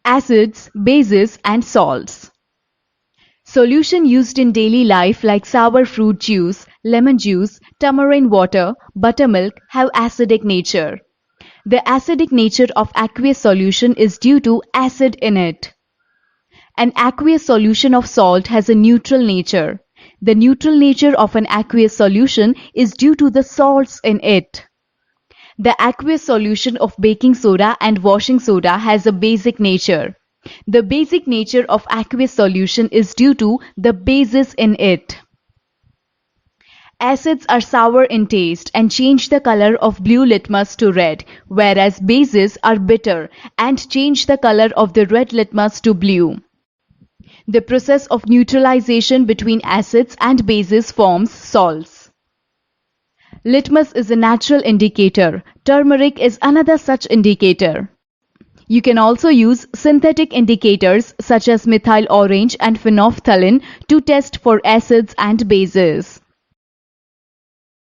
acids, bases, and salts. Solution used in daily life like sour fruit juice, lemon juice, tamarind water, buttermilk have acidic nature. The acidic nature of aqueous solution is due to acid in it. An aqueous solution of salt has a neutral nature. The neutral nature of an aqueous solution is due to the salts in it. The aqueous solution of baking soda and washing soda has a basic nature. The basic nature of aqueous solution is due to the bases in it. Acids are sour in taste and change the color of blue litmus to red, whereas bases are bitter and change the color of the red litmus to blue. The process of neutralization between acids and bases forms salts. Litmus is a natural indicator. Turmeric is another such indicator. You can also use synthetic indicators such as methyl orange and phenolphthalein to test for acids and bases.